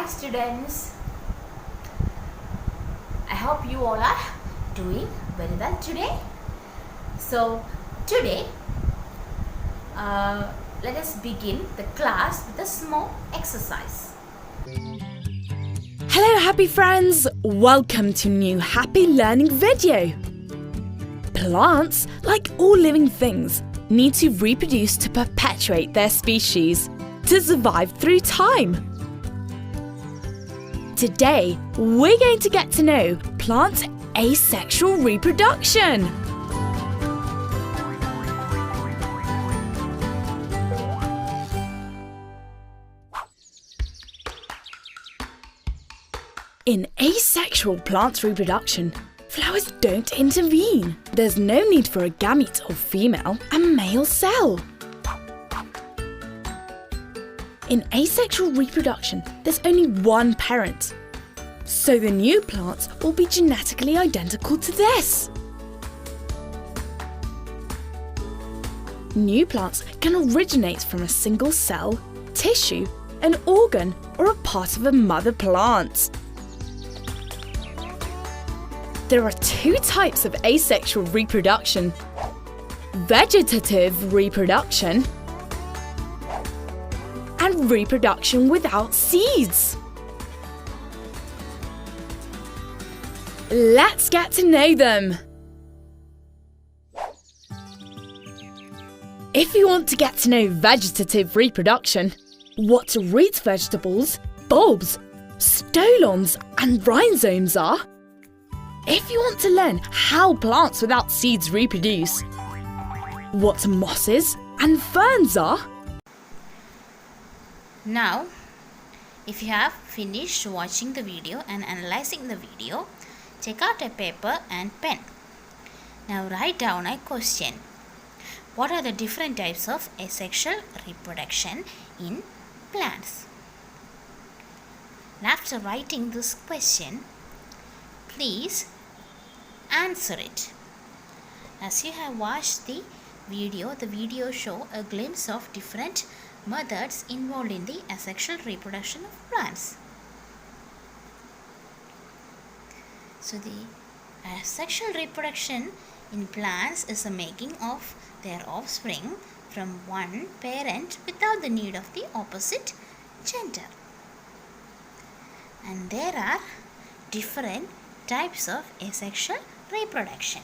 Hi students, I hope you all are doing very well today. So today let us begin the class with a small exercise. Hello happy friends, welcome to new happy learning video. Plants, like all living things, need to reproduce to perpetuate their species, to survive through time. Today, we're going to get to know plant asexual reproduction. In asexual plant reproduction, flowers don't intervene. There's no need for a gamete or female and male cell. In asexual reproduction, there's only one parent. So the new plants will be genetically identical to this. New plants can originate from a single cell, tissue, an organ, or a part of a mother plant. There are two types of asexual reproduction: vegetative reproduction and reproduction without seeds. Let's get to know them. If you want to get to know vegetative reproduction, what root vegetables, bulbs, stolons and rhizomes are, if you want to learn how plants without seeds reproduce, what mosses and ferns are. Now, if you have finished watching the video and analyzing the video, take out a paper and pen. Now write down a question. What are the different types of asexual reproduction in plants? And after writing this question, please answer it. As you have watched the video show a glimpse of different methods involved in the asexual reproduction of plants. So the asexual reproduction in plants is the making of their offspring from one parent without the need of the opposite gender. And there are different types of asexual reproduction,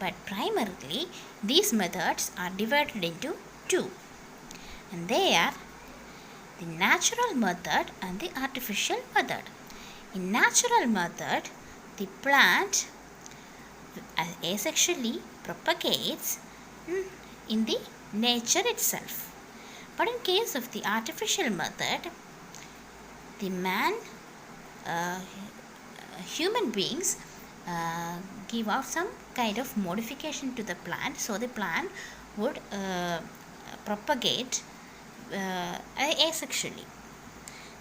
but primarily these methods are divided into two, and they are the natural method and the artificial method. In natural method, the plant asexually propagates in the nature itself, but in case of the artificial method, the human beings give out some kind of modification to the plant, so the plant would propagate asexually.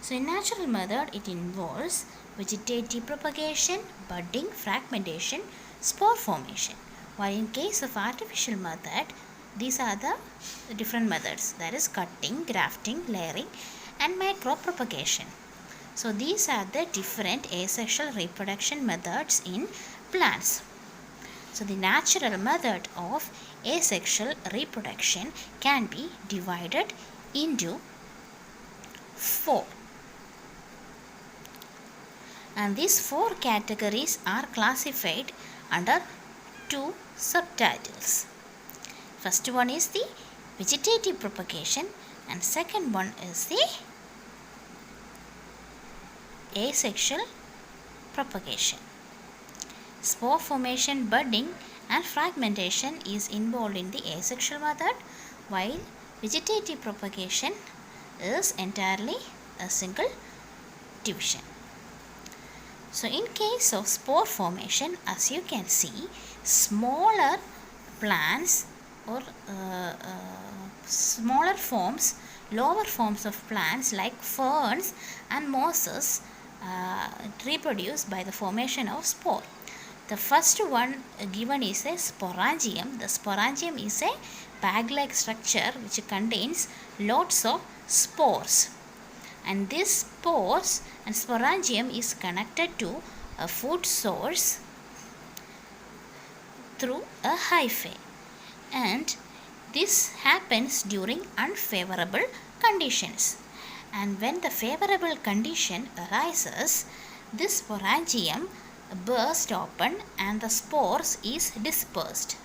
So in natural method, it involves vegetative propagation, budding, fragmentation, spore formation, while in case of artificial method, these are the different methods, that is cutting, grafting, layering and micropropagation. So these are the different asexual reproduction methods in plants. So the natural method of asexual reproduction can be divided into four. And these four categories are classified under two subtitles. First one is the vegetative propagation and second one is the asexual propagation. Spore formation, budding and fragmentation is involved in the asexual method, while vegetative propagation is entirely a single division. So in case of spore formation, as you can see, smaller plants or smaller forms, lower forms of plants like ferns and mosses reproduce by the formation of spore. The first one given is a sporangium. The sporangium is a bag-like structure which contains lots of spores. and this spores and sporangium is connected to a food source through a hyphae, and this happens during unfavorable conditions. And when the favorable condition arises, this sporangium bursts open and the spores is dispersed.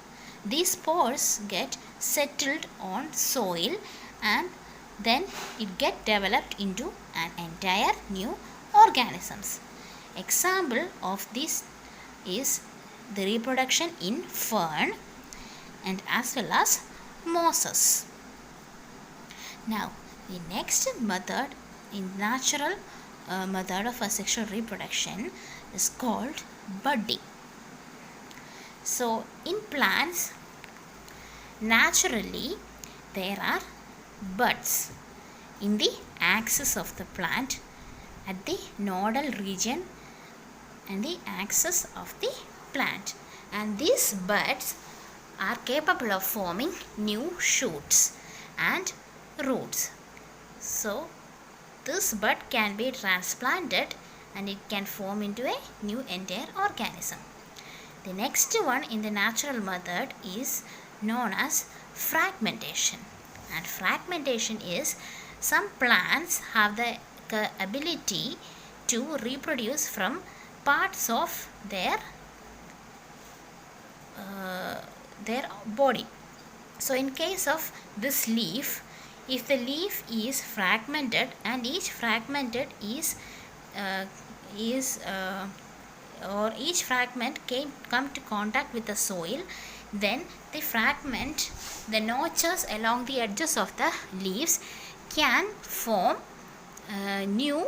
These spores get settled on soil and then it get developed into an entire new organisms. Example of this is the reproduction in fern and as well as mosses. Now, the next method in natural method of asexual reproduction is called budding. So, in plants, naturally there are buds in the axis of the plant at the nodal region and the axis of the plant, and these buds are capable of forming new shoots and roots. So this bud can be transplanted and it can form into a new entire organism. The next one in the natural method is known as fragmentation, and fragmentation is some plants have the ability to reproduce from parts of their body. So in case of this leaf, if the leaf is fragmented and each fragmented or each fragment come to contact with the soil, then the notches along the edges of the leaves can form new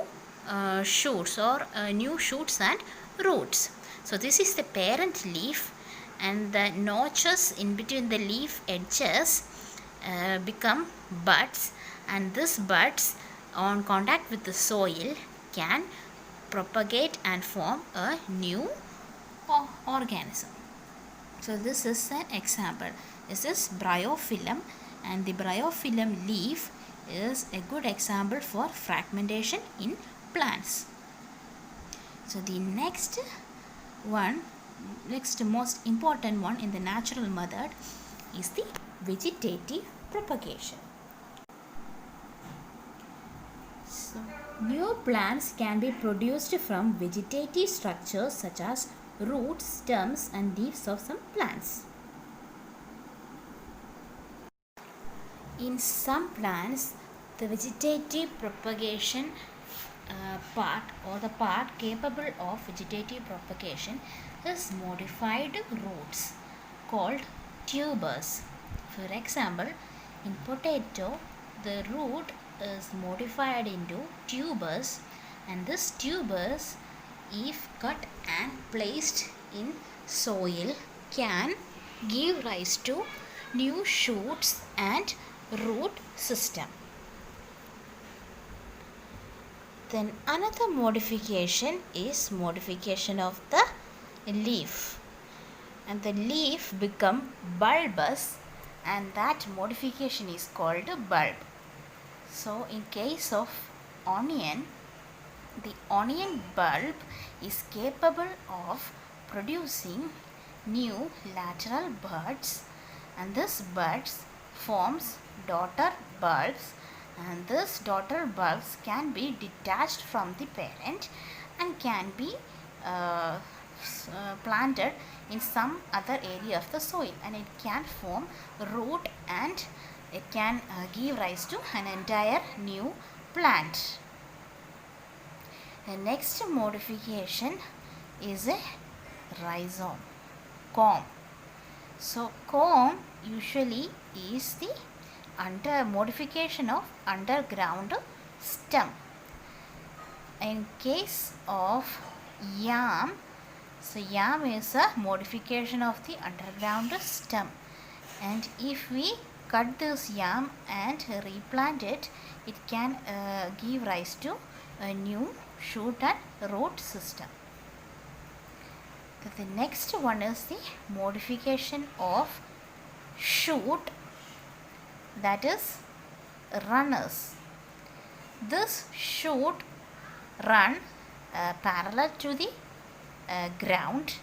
shoots or new shoots and roots. So this is the parent leaf, and the notches in between the leaf edges become buds, and these buds on contact with the soil can propagate and form a new organism. So this is an example. This is bryophyllum, and the bryophyllum leaf is a good example for fragmentation in plants. So the next most important one in the natural method is the vegetative propagation. So, new plants can be produced from vegetative structures such as roots, stems and leaves of some plants. In some plants, the vegetative propagation part or the part capable of vegetative propagation is modified roots called tubers. For example, in potato, the root is modified into tubers, and this tubers, if cut and placed in soil, can give rise to new shoots and root system. Then another modification is modification of the leaf, and the leaf become bulbous, and that modification is called a bulb. So in case of onion, the onion bulb is capable of producing new lateral buds, and this buds forms daughter bulbs, and these daughter bulbs can be detached from the parent and can be planted in some other area of the soil, and it can form root and it can give rise to an entire new plant. The next modification is a rhizome, comb. So comb usually is the modification of underground stem. In case of yam, so yam is a modification of the underground stem, and if we cut this yam and replant it, it can give rise to a new shoot and root system. The next one is the modification of shoot, that is runners. This shoot run parallel to the ground,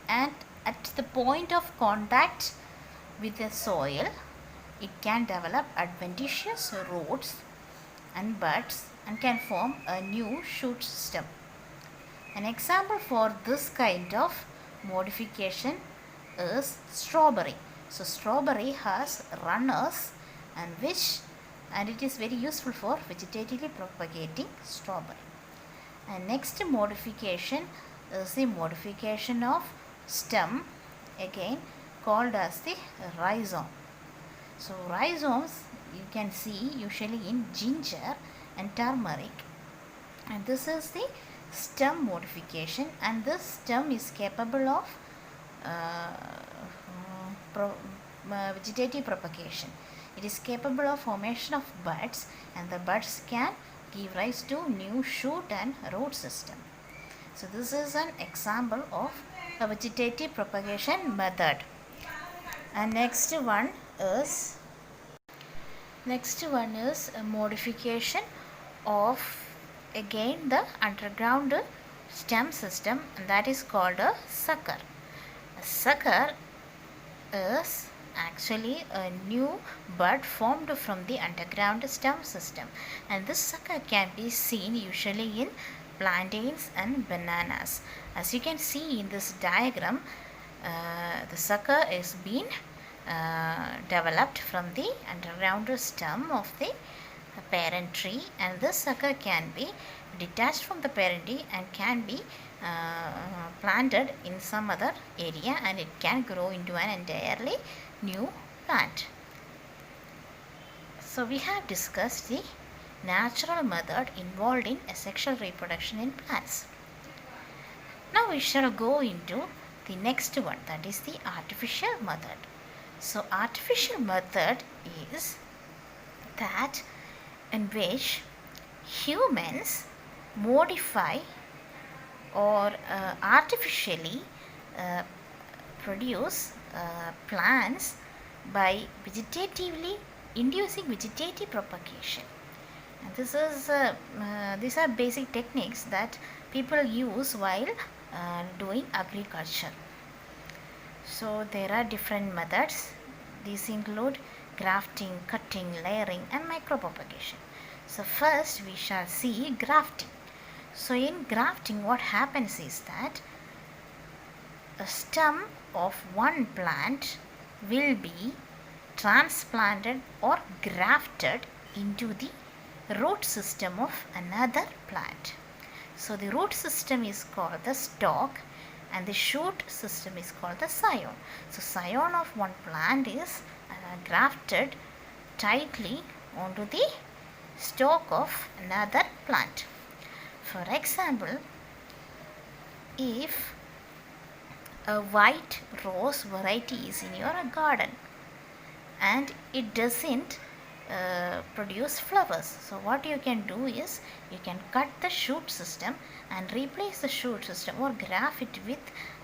and at the point of contact with the soil it can develop adventitious roots and buds and can form a new shoot system. An example for this kind of modification is strawberry. So strawberry has runners and it is very useful for vegetatively propagating strawberry. And next modification is the modification of stem, again called as the rhizome. So rhizomes you can see usually in ginger and turmeric, and this is the stem modification, and this stem is capable of vegetative propagation. It is capable of formation of buds, and the buds can give rise to new shoot and root system. So this is an example of a vegetative propagation method. And next one is a modification of again the underground stem system, and that is called a sucker. A sucker is actually a new bud formed from the underground stem system, and this sucker can be seen usually in plantains and bananas. As you can see in this diagram, the sucker is being developed from the underground stem of the parent tree, and this sucker can be detached from the parent tree and can be planted in some other area, and it can grow into an entirely new plant. So we have discussed the natural method involved in asexual reproduction in plants. Now we shall go into the next one, that is the artificial method. So artificial method is that in which humans modify or artificially produce plants by vegetatively inducing vegetative propagation. And these are basic techniques that people use while doing agriculture. So there are different methods. These include grafting, cutting, layering and micropropagation. So first we shall see grafting. So in grafting what happens is that a stem of one plant will be transplanted or grafted into the root system of another plant. So the root system is called the stalk and the shoot system is called the scion. So scion of one plant is grafted tightly onto the stalk of another plant. For example, if a white rose variety is in your garden and it doesn't produce flowers, so what you can do is you can cut the shoot system and replace the shoot system or graft it with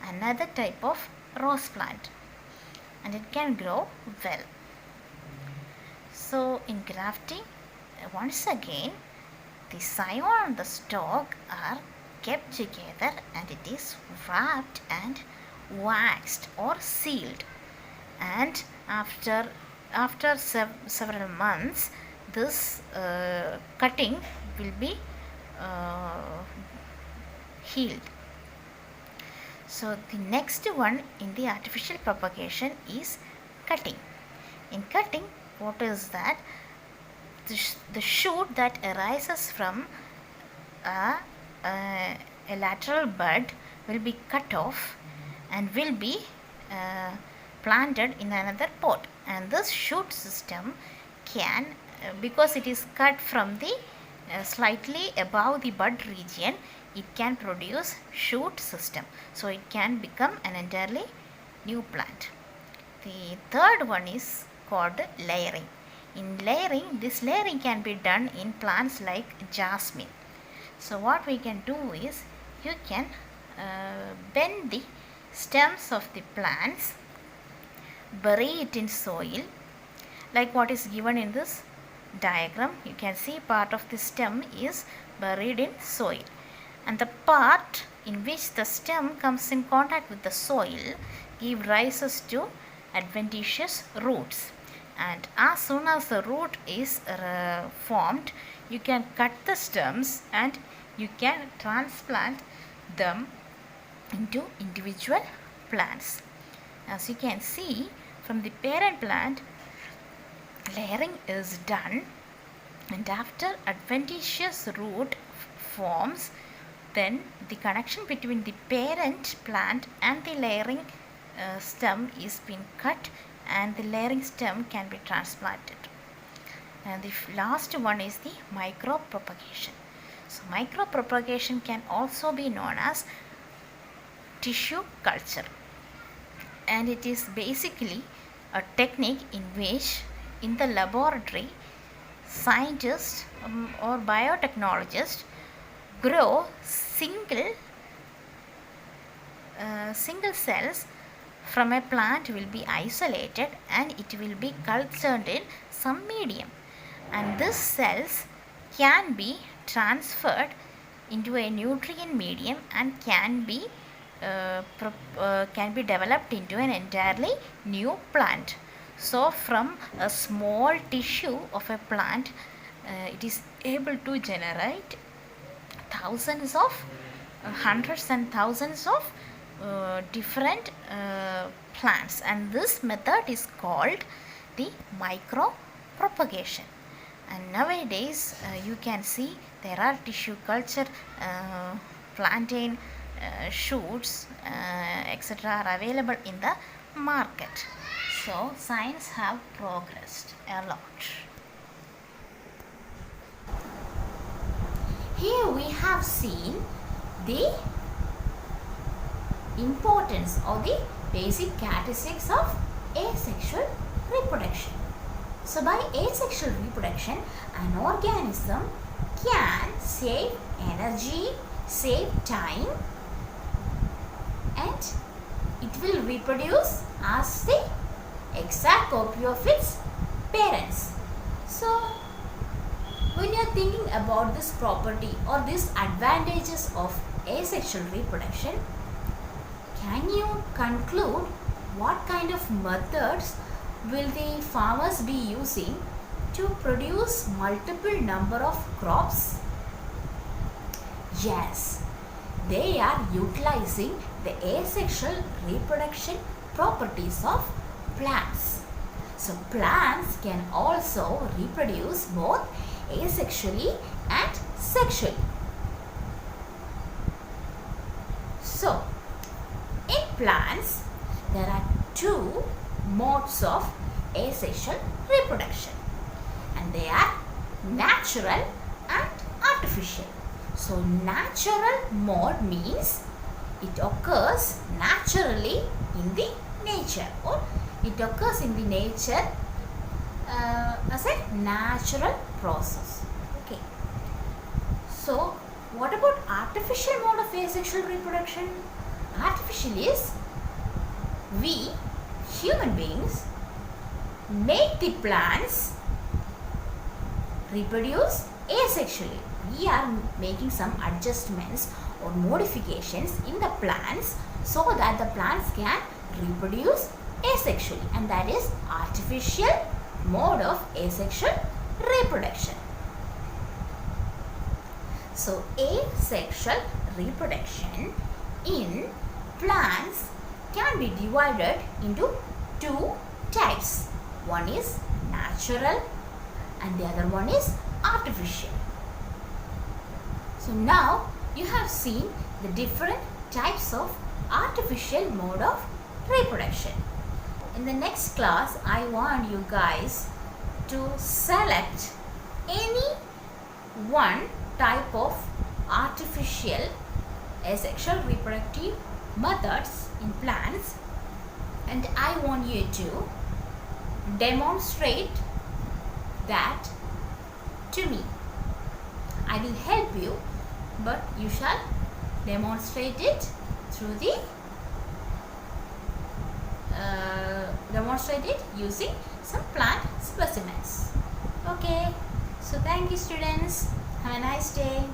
another type of rose plant, and it can grow well. So in grafting, once again the scion and the stalk are kept together and it is wrapped and waxed or sealed, and after several months this cutting will be healed. So the next one in the artificial propagation is cutting. In cutting, what is that? The shoot that arises from a lateral bud will be cut off and will be planted in another pot, and this shoot system can because it is cut from the slightly above the bud region, it can produce shoot system, so it can become an entirely new plant. The third one is called layering. In layering, this layering can be done in plants like jasmine. So what we can do is you can bend the stems of the plants, bury it in soil like what is given in this diagram, you can see part of the stem is buried in soil, and the part in which the stem comes in contact with the soil give rises to adventitious roots. And as soon as the root is formed, you can cut the stems and you can transplant them into individual plants. As you can see, from the parent plant, layering is done, and after adventitious root forms, then the connection between the parent plant and the layering stem is being cut, and the layering stem can be transplanted. And the last one is the micropropagation. So micropropagation can also be known as tissue culture, and it is basically a technique in which in the laboratory scientists or biotechnologists grow single cells from a plant will be isolated and it will be cultured in some medium, and these cells can be transferred into a nutrient medium and can be developed into an entirely new plant. So from a small tissue of a plant, it is able to generate thousands of hundreds and thousands of different plants, and this method is called the micropropagation. And nowadays you can see there are tissue culture, plantain shoots, etc. are available in the market. So science have progressed a lot. Here we have seen the importance or the basic characteristics of asexual reproduction. So by asexual reproduction, an organism can save energy, save time, and it will reproduce as the exact copy of its parents. So when you are thinking about this property or these advantages of asexual reproduction, can you conclude what kind of methods will the farmers be using to produce multiple number of crops? Yes, they are utilizing the asexual reproduction properties of plants. So plants can also reproduce both asexually and sexually. So in plants, there are two modes of asexual reproduction, and they are natural and artificial. So natural mode means it occurs naturally in the nature, or it occurs in the nature as a natural process. Okay. So what about artificial mode of asexual reproduction? Artificial is we human beings make the plants reproduce asexually. We are making some adjustments or modifications in the plants so that the plants can reproduce asexually, and that is artificial mode of asexual reproduction. So asexual reproduction in plants can be divided into two types. One is natural and the other one is artificial. So now you have seen the different types of artificial mode of reproduction. In the next class, I want you guys to select any one type of artificial asexual reproductive methods in plants, and I want you to demonstrate that to me. I will help you, but you shall demonstrate it through the demonstrate it using some plant specimens. Okay. Thank you, students. Have a nice day.